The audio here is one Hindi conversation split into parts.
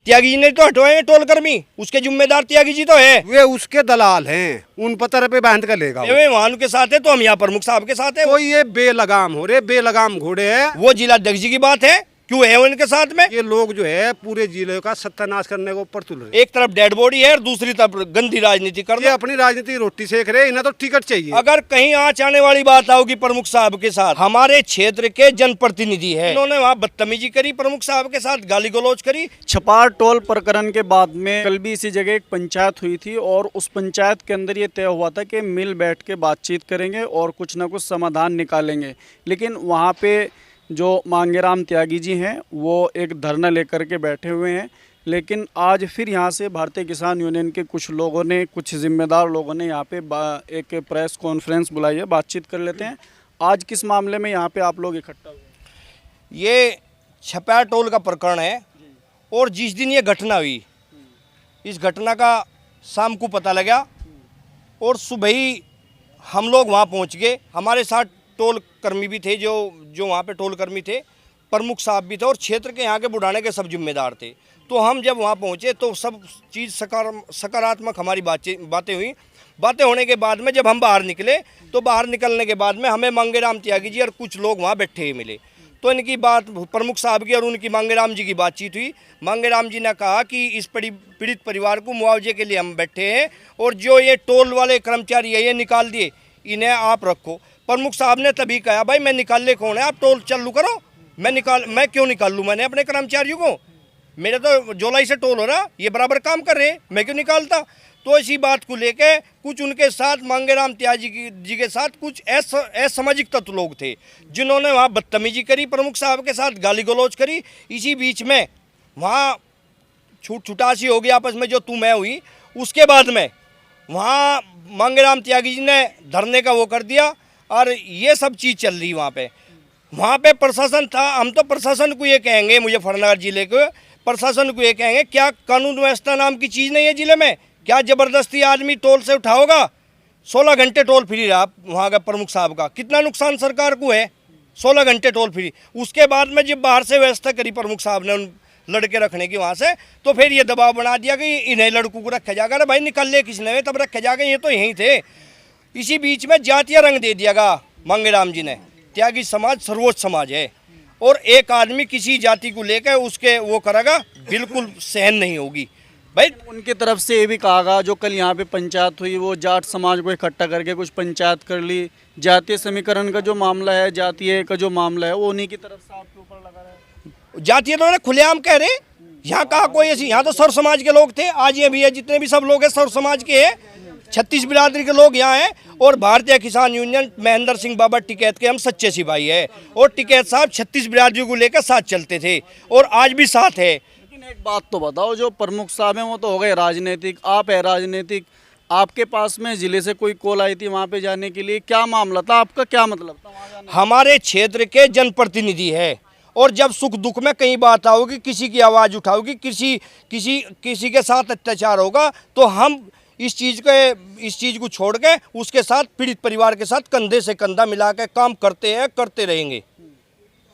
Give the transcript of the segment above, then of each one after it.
त्यागी जी ने तो हटवाए टोल कर्मी, उसके जिम्मेदार त्यागी जी तो है। वे उसके दलाल हैं, उन पतर पे बांध कर लेगा वे वहाँ उनके साथ है तो हम यहाँ प्रमुख साहब के साथ है। तो ये बेलगाम हो रहे, बेलगाम घोड़े हैं। वो जिलाध्यक्ष जी की बात है, क्यों है उनके साथ में? ये लोग जो है पूरे जिले का सत्यानाश करने को ऊपर तुल रहे। एक तरफ डेड बॉडी है और दूसरी तरफ गंदी राजनीति कर ये अपनी राजनीति रोटी सेक रहे, इन्हें तो टिकट चाहिए। अगर कहीं आँच आने वाली बात आओगी प्रमुख साहब के साथ, हमारे क्षेत्र के जनप्रतिनिधि है, उन्होंने वहाँ बदतमीजी करी, प्रमुख साहब के साथ गाली गलौज करी। छपार टोल प्रकरण के बाद में कल भी इसी जगह एक पंचायत हुई थी और उस पंचायत के अंदर ये तय हुआ था कि मिल बैठ के बातचीत करेंगे और कुछ ना कुछ समाधान निकालेंगे। लेकिन वहाँ पे जो मांगेराम त्यागी जी हैं वो एक धरना लेकर के बैठे हुए हैं। लेकिन आज फिर यहाँ से भारतीय किसान यूनियन के कुछ लोगों ने, कुछ जिम्मेदार लोगों ने यहाँ पे एक प्रेस कॉन्फ्रेंस बुलाई है, बातचीत कर लेते हैं। आज किस मामले में यहाँ पे आप लोग इकट्ठा हुए? ये छपार टोल का प्रकरण है और जिस दिन ये घटना हुई, इस घटना का शाम को पता लगा और सुबह ही हम लोग वहाँ पहुँच गए। हमारे साथ टोल कर्मी भी थे, जो वहाँ पे टोल कर्मी थे, प्रमुख साहब भी थे और क्षेत्र के यहाँ के बुढ़ाने के सब जिम्मेदार थे। तो हम जब वहाँ पहुँचे तो सब चीज़ सकारात्मक हमारी बातें हुई। बातें होने के बाद में जब हम बाहर निकले तो बाहर निकलने के बाद में हमें मांगेराम त्यागी जी और कुछ लोग वहाँ बैठे हुए मिले। तो इनकी बात प्रमुख साहब की और उनकी मांगेराम जी की बातचीत हुई। मांगेराम जी ने कहा कि इस पीड़ित परिवार को मुआवजे के लिए हम बैठे हैं और जो ये टोल वाले कर्मचारी है ये निकाल दिए, इन्हें आप रखो। प्रमुख साहब ने तभी कहा, भाई मैं निकालने कौन है, आप टोल चालू करो, मैं क्यों निकाल लूँ? मैंने अपने कर्मचारियों को, मेरे तो जुलाई से टोल हो रहा, ये बराबर काम कर रहे हैं, मैं क्यों निकालता? तो इसी बात को लेके कुछ उनके साथ मांगेराम त्यागी जी के साथ कुछ असामाजिक तत्व लोग थे जिन्होंने वहाँ बदतमीजी करी, प्रमुख साहब के साथ गाली गलौज करी। इसी बीच में वहाँ छुटासी हो गई आपस में, जो तू मैं हुई। उसके बाद में वहाँ मांगेराम त्यागी जी ने धरने का वो कर दिया और ये सब चीज़ चल रही वहाँ पे प्रशासन था। हम तो प्रशासन को ये कहेंगे, मुजफ्फरनगर जिले को प्रशासन को ये कहेंगे, क्या कानून व्यवस्था नाम की चीज़ नहीं है जिले में? क्या ज़बरदस्ती आदमी टोल से उठाओगा? 16 घंटे टोल फ्री रहा वहाँ का प्रमुख साहब का, कितना नुकसान सरकार को है? 16 घंटे टोल फ्री। उसके बाद में जब बाहर से व्यवस्था करी प्रमुख साहब ने उन लड़के रखने की वहाँ से, तो फिर ये दबाव बना दिया कि इन्हें लड़कों को रखा जाएगा। अरे भाई निकल ले किसने, तब रखे जाएगा, ये तो यहीं थे। इसी बीच में जातीय रंग दे दियागा मांगेराम जी ने। त्यागी समाज सर्वोच्च समाज है और एक आदमी किसी जाति को लेकर उसके वो करेगा, बिल्कुल सहन नहीं होगी भाई। उनकी तरफ से ये भी कहा गया, जो कल यहाँ पे पंचायत हुई वो जाट समाज को इकट्ठा करके कुछ पंचायत कर ली। जातीय समीकरण का जो मामला है, जातीय का जो मामला है, वो उन्हीं की तरफ से आपके ऊपर लगा रहा है। जातीय तो खुलेआम कह रहे, यहाँ कहा कोई ऐसी, यहाँ तो सर्व समाज के लोग थे, आज ये भी है, जितने भी सब लोग हैं सर्व समाज के हैं। 36 बिरादरी के लोग यहाँ हैं और भारतीय किसान यूनियन महेंद्र सिंह बाबा टिकैत के हम सच्चे सिपाही है और टिकैत साहब 36 बिरादरी को लेकर साथ चलते थे और आज भी साथ है। लेकिन एक बात तो बताओ, जो प्रमुख साहब हैं वो तो हो गए राजनीतिक, आप है राजनीतिक, आपके पास में जिले से कोई कॉल आई थी वहाँ पे जाने के लिए, क्या मामला था, आपका क्या मतलब था वहाँ जाने? हमारे क्षेत्र के जनप्रतिनिधि है और जब सुख दुख में कहीं बात आओगी, किसी की आवाज़ उठाओगी, किसी के साथ अत्याचार होगा, तो हम इस चीज़ को छोड़ के उसके साथ, पीड़ित परिवार के साथ कंधे से कंधा मिला के काम करते हैं, करते रहेंगे।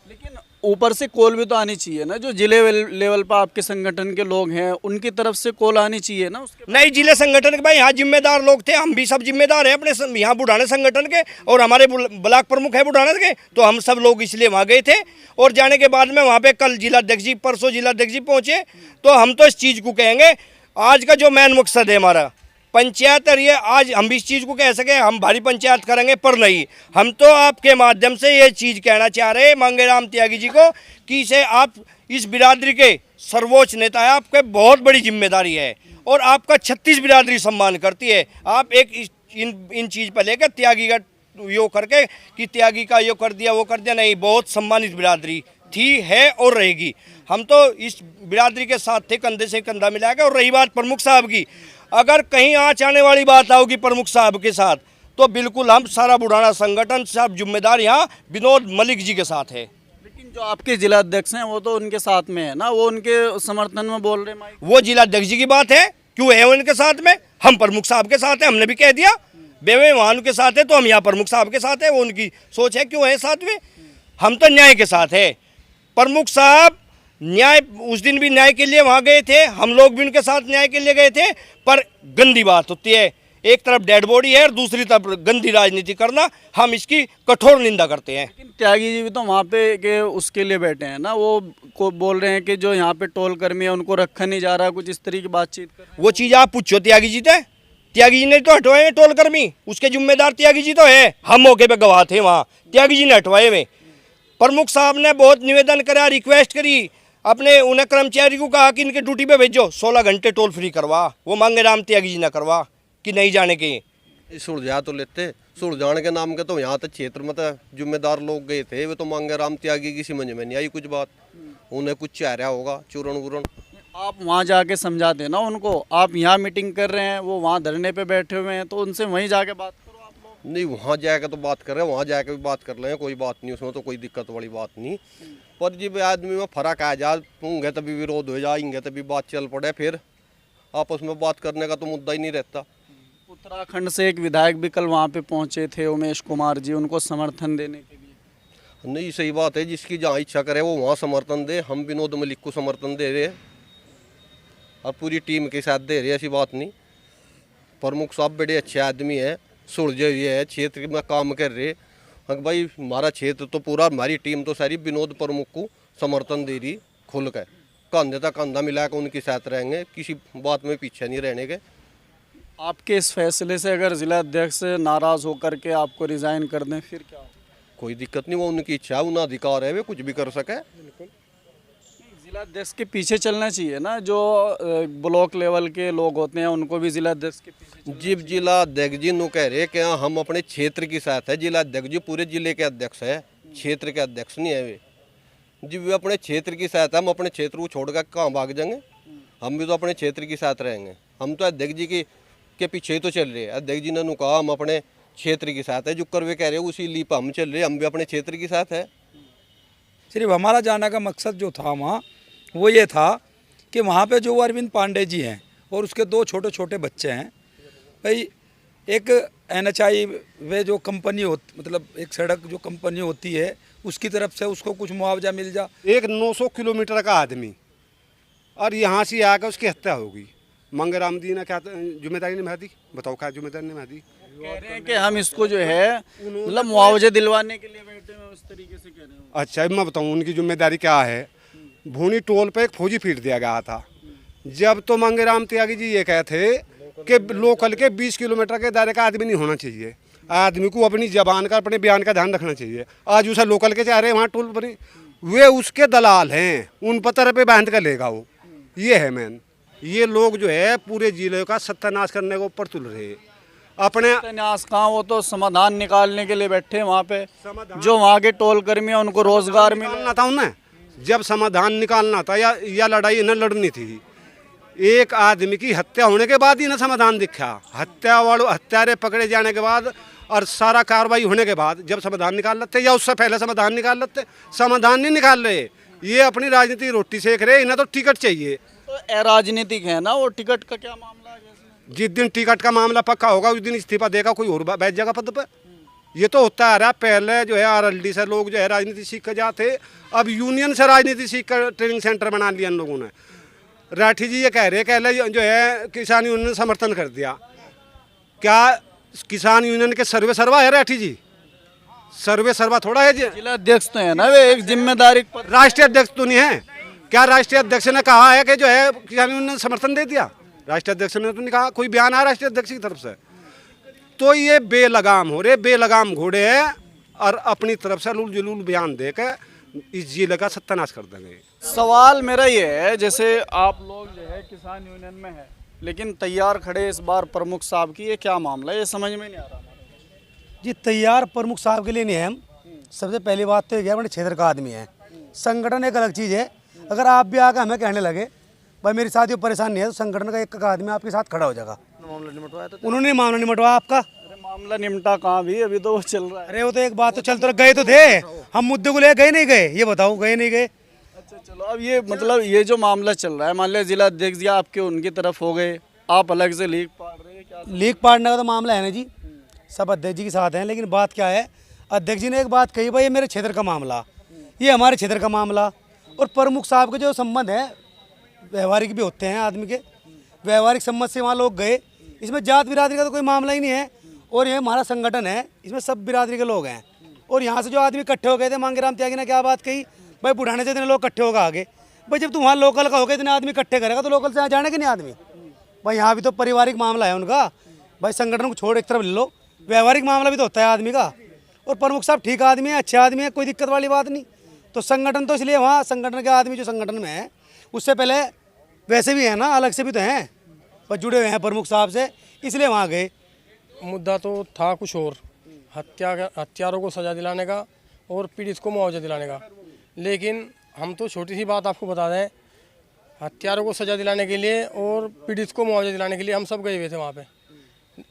लेकिन ऊपर से कॉल भी तो आनी चाहिए ना, जो जिले लेवल पर आपके संगठन के लोग हैं उनकी तरफ से कॉल आनी चाहिए ना उसके। नहीं, जिले संगठन के भाई यहाँ जिम्मेदार लोग थे, हम भी सब जिम्मेदार हैं अपने यहाँ बुढ़ाने संगठन के और हमारे ब्लॉक प्रमुख है बुढ़ाने के, तो हम सब लोग इसलिए वहाँ गए थे। और जाने के बाद में वहाँ पे कल जिलाध्यक्ष जी, परसों जिलाध्यक्ष जी पहुँचे। तो हम तो इस चीज़ को कहेंगे, आज का जो मेन मकसद है हमारा पंचायत, और ये आज हम भी इस चीज़ को कह सकें हम भारी पंचायत करेंगे, पर नहीं, हम तो आपके माध्यम से ये चीज़ कहना चाह रहे हैं मांगेराम त्यागी जी को कि इसे आप इस बिरादरी के सर्वोच्च नेता है, आपके बहुत बड़ी जिम्मेदारी है और आपका 36 बिरादरी सम्मान करती है। आप एक इन चीज़ पर लेकर त्यागी का यो करके कि त्यागी का यो कर दिया वो कर दिया, नहीं, बहुत सम्मानित बिरादरी थी, है और रहेगी। हम तो इस बिरादरी के साथ थे, कंधे से कंधा मिला के। और रही बात प्रमुख साहब की, अगर कहीं आँच आने वाली बात आओगी प्रमुख साहब के साथ, तो बिल्कुल हम सारा बुढ़ाना संगठन सब जिम्मेदार यहाँ विनोद मलिक जी के साथ है। लेकिन जो आपके जिलाध्यक्ष हैं वो तो उनके साथ में है ना, वो उनके समर्थन में बोल रहे हैं। वो जिलाध्यक्ष जी की बात है, क्यों है उनके साथ में? हम प्रमुख साहब के साथ है, हमने भी कह दिया बेवे वहाँ उनके साथ है तो हम यहाँ प्रमुख साहब के साथ है, वो उनकी सोच है, क्यों है साथ में? हम तो न्याय के साथ है। प्रमुख साहब न्याय, उस दिन भी न्याय के लिए वहाँ गए थे, हम लोग भी उनके साथ न्याय के लिए गए थे। पर गंदी बात होती है, एक तरफ डेड बॉडी है और दूसरी तरफ गंदी राजनीति करना, हम इसकी कठोर निंदा करते हैं। लेकिन त्यागी जी भी तो वहाँ पे के उसके लिए बैठे हैं ना, वो को बोल रहे हैं कि जो यहाँ पे टोल कर्मी है उनको रखा नहीं जा रहा, कुछ इस तरह की बातचीत कर रहे हैं। वो चीज़ आप पूछो त्यागी जी से, त्यागी जी ने तो हटवाए हैं टोल कर्मी, उसके जिम्मेदार त्यागी जी तो है, हम मौके पे गवाह थे वहाँ, त्यागी जी ने हटवाए हुए। प्रमुख साहब ने बहुत निवेदन करा, रिक्वेस्ट करी, अपने उन्हें कर्मचारी को कहा कि इनके ड्यूटी पे भेजो, 16 घंटे टोल फ्री करवा, वो मांगे राम त्यागी जी ने करवा कि नहीं जाने के। सुलझा तो लेते, सुलझाने के नाम के तो यहाँ तक क्षेत्र में तो जिम्मेदार लोग गए थे, वे तो मांगे राम त्यागी की समझ में नहीं आई कुछ बात, उन्हें कुछ चाह रहा होगा चूरण वूरण। आप वहाँ जाके समझाते ना उनको, आप यहाँ मीटिंग कर रहे हैं, वो वहाँ धरने पे बैठे हुए हैं, तो उनसे वहीं जाके बात करो आप लोग। नहीं, वहाँ जाके तो बात कर रहे हैं, वहाँ जाके भी बात कर लें, कोई बात नहीं, उसमें तो कोई दिक्कत वाली बात नहीं। पर जब आदमी में फर्क आ जाए, होंगे तभी विरोध हो जाएंगे, तभी बात चल पड़े, फिर आपस में बात करने का तो मुद्दा ही नहीं रहता। उत्तराखंड से एक विधायक भी कल वहाँ पे पहुँचे थे, उमेश कुमार जी, उनको समर्थन देने के लिए। नहीं, सही बात है, जिसकी जहाँ इच्छा करे वो वहाँ समर्थन दे, हम विनोद मलिक को समर्थन दे रहे हैं और पूरी टीम के साथ दे रहे हैं, ऐसी बात नहीं। प्रमुख साहब बड़े अच्छे आदमी हैं, सुलझे हुए हैं, क्षेत्र में काम कर रहे। हाँ भाई, हमारा क्षेत्र तो पूरा, हमारी टीम तो सारी विनोद प्रमुख को समर्थन दे रही, खुल कर कंधे तक कंधा मिला कर उनके साथ रहेंगे, किसी बात में पीछे नहीं रहने के। आपके इस फैसले से अगर जिला अध्यक्ष नाराज़ होकर के आपको रिज़ाइन कर दें फिर क्या होगा? कोई दिक्कत नहीं, वो उनकी इच्छा, उनका अधिकार है, वे कुछ भी कर सके। जिला अध्यक्ष के पीछे चलना चाहिए ना, जो ब्लॉक लेवल के लोग होते हैं उनको भी जिला अध्यक्ष के पीछे जीव जिला अध्यक्ष जी नु कह रहे कि हम अपने क्षेत्र के साथ है, जिला अध्यक्ष जी पूरे जिले के अध्यक्ष है, क्षेत्र के अध्यक्ष नहीं है वे जी, वे अपने क्षेत्र के साथ है। हम अपने क्षेत्र को छोड़कर कहाँ भाग जाएंगे, हम भी तो अपने क्षेत्र के साथ रहेंगे। हम तो अध्यक्ष जी के पीछे ही तो चल रहे हैं। अध्यक्ष जी ने कहा हम अपने क्षेत्र के साथ है, जो कर वे कह रहे हैं उसी लीप हम चल रहे हैं, हम भी अपने क्षेत्र के साथ है। सिर्फ हमारा जाने का मकसद जो था वहाँ, वो ये था कि वहाँ पे जो अरविंद पांडे जी हैं और उसके 2 छोटे छोटे बच्चे हैं, भाई एक NHI वे जो कंपनी होती, मतलब एक सड़क जो कंपनी होती है उसकी तरफ से उसको कुछ मुआवजा मिल जा। एक 900 किलोमीटर का आदमी और यहाँ से आकर उसकी हत्या होगी, मंगराम जी ने क्या जिम्मेदारी निभाती, बताओ क्या जिम्मेदारी निभाती। कह रहे हैं कि हम इसको जो है मतलब मुआवजे दिलवाने के लिए बैठे हैं, उस तरीके से कह रहे हैं। अच्छा, मैं बताऊँ उनकी जिम्मेदारी क्या है। भूनी टोल पे एक फौजी फीट दिया गया था, जब तो मंगेराम त्यागी जी ये कहते कि लोकल के 20 किलोमीटर के दायरे का आदमी नहीं होना चाहिए, आदमी को अपनी जबान का, अपने बयान का ध्यान रखना चाहिए। आज उसे लोकल के चाह रहे वहाँ टोल पर, वे उसके दलाल हैं, उन पतर पे बांध कर लेगा वो, ये है मैन। ये लोग जो है पूरे जिले का सत्यानाश करने के ऊपर तुल रहे अपने न्यास कहाँ, वो तो समाधान निकालने के लिए बैठे हैं वहाँ पे, जो वहाँ के टोल कर्मी हैं उनको रोजगार मिलना था उन्हें, जब समाधान निकालना था या लड़ाई इन्हें लड़नी थी। एक आदमी की हत्या होने के बाद ही ना समाधान दिखा, हत्यारे पकड़े जाने के बाद और सारा कार्रवाई होने के बाद जब समाधान निकाल लेते या उससे पहले समाधान निकाल लेते, समाधान नहीं निकाल रहे। ये अपनी राजनीति रोटी सेक रहे, इन्हें तो टिकट चाहिए। तो राजनीतिक है ना, वो टिकट का क्या मामला है? जिस दिन टिकट का मामला पक्का होगा उस दिन इस्तीफा देगा कोई और बैठ जाएगा पद पर। ये तो होता आ रहा, पहले जो है RLD से लोग जो है राजनीति सीख कर जाते, अब यूनियन से राजनीति सीख कर ट्रेनिंग सेंटर बना लिया इन लोगों ने। राठी जी ये कह रहे हैं जो है किसान यूनियन ने समर्थन कर दिया, क्या किसान यूनियन के सर्वे सर्वा है राठी जी? सर्वे सर्वा थोड़ा है जी, जिला अध्यक्ष तो है ना, वे एक जिम्मेदारी राष्ट्रीय अध्यक्ष तो नहीं है। क्या राष्ट्रीय अध्यक्ष ने कहा है कि जो है किसान यूनियन ने समर्थन दे दिया? राष्ट्रीय अध्यक्ष ने तो नहीं कहा, कोई बयान आया राष्ट्रीय अध्यक्ष की तरफ से। तो ये बेलगाम हो रहे, बेलगाम घोड़े हैं और अपनी तरफ से लूल जुलूल बयान देकर इस जिले का सत्यानाश कर देंगे। सवाल मेरा ये है, जैसे आप लोग जो है किसान यूनियन में है लेकिन तैयार खड़े इस बार प्रमुख साहब की, ये क्या मामला है? ये समझ में नहीं आ रहा जी। तैयार प्रमुख साहब के लिए नहीं है हम। सबसे पहली बात तो ये अपने क्षेत्र का आदमी है, संगठन एक अलग चीज़ है। अगर आप भी आकर हमें कहने लगे भाई मेरे साथ ये परेशान नहीं है, तो संगठन का एक का आदमी आपके साथ खड़ा हो जाएगा। उन्होंने मामला निमटवाया आपका? अरे मामला निमटा कहाँ भी, अभी तो वो चल रहा है। अरे वो तो एक बात तो चल तो गए तो थे, हम मुद्दे को ले गए नहीं गए, ये बताओ गए नहीं गए? अच्छा चलो, अब ये मतलब ये जो मामला चल रहा है, मान लिया जिला अध्यक्ष जी आपके उनकी तरफ हो गए, आप अलग से लीक पाड़ रहे हैं, क्या लीक पाड़ने का तो मामला है ना जी, सब अध्यक्ष जी के साथ हैं। लेकिन बात क्या है, अध्यक्ष जी ने एक बात कही भाई ये मेरे क्षेत्र का मामला, ये हमारे क्षेत्र का मामला, और प्रमुख साहब के जो संबंध है व्यवहारिक भी होते हैं आदमी के, व्यवहारिक संबंध से वहाँ लोग गए। इसमें जात बिरादरी का तो कोई मामला ही नहीं है। और ये हमारा संगठन है, इसमें सब बिरादरी के लोग हैं। और यहाँ से जो आदमी इकट्ठे हो गए थे, मांगेराम त्यागी ने क्या बात कही, भाई बुढ़ाने से इतने लोग इकट्ठे होगा आगे। भाई जब तुम वहाँ लोकल का होगा, इतने आदमी इकट्ठे करेगा तो लोकल से यहाँ जाने के नहीं आदमी। भाई यहाँ भी तो पारिवारिक मामला है उनका। भाई संगठन को छोड़ एक तरफ ले लो, व्यवहारिक मामला भी तो होता है आदमी का। और प्रमुख साहब ठीक आदमी है, अच्छे आदमी है, कोई दिक्कत वाली बात नहीं। तो संगठन तो इसलिए वहाँ संगठन के आदमी जो संगठन में है, उससे पहले वैसे भी है ना, अलग से भी तो हैं, पर जुड़े हुए हैं प्रमुख साहब से, इसलिए वहाँ गए। मुद्दा तो था कुछ और, हत्यारों को सज़ा दिलाने का और पीड़ित को मुआवजा दिलाने का। लेकिन हम तो छोटी सी बात आपको बता दें, हत्यारों को सज़ा दिलाने के लिए और पीड़ित को मुआवजा दिलाने के लिए हम सब गए हुए थे वहाँ पे,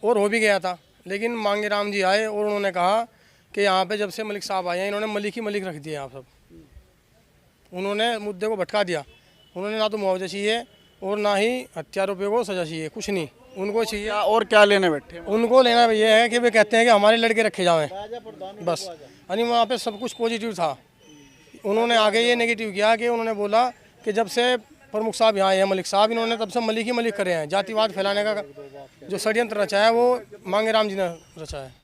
और हो भी गया था। लेकिन मांगेराम जी आए और उन्होंने कहा कि यहाँ पे जब से मलिक साहब आए हैं, इन्होंने मलिक ही मलिक रख दिए आप सब। उन्होंने मुद्दे को भटका दिया। उन्होंने ना तो मुआवजा चाहिए और ना ही हत्यारों को सज़ा चाहिए, कुछ नहीं उनको चाहिए। और क्या लेने बैठे? उनको लेना ये है कि वे कहते हैं कि हमारे लड़के रखे जाएं बस। यानी वहाँ पे सब कुछ पॉजिटिव था। उन्होंने आगे ये नेगेटिव किया कि उन्होंने बोला कि जब से प्रमुख साहब यहाँ आए हैं मलिक साहब, इन्होंने तब से मलिक ही मलिक करे हैं। जातिवाद फैलाने का जो षड्यंत्र रचा है वो मांगेराम जी ने रचा है।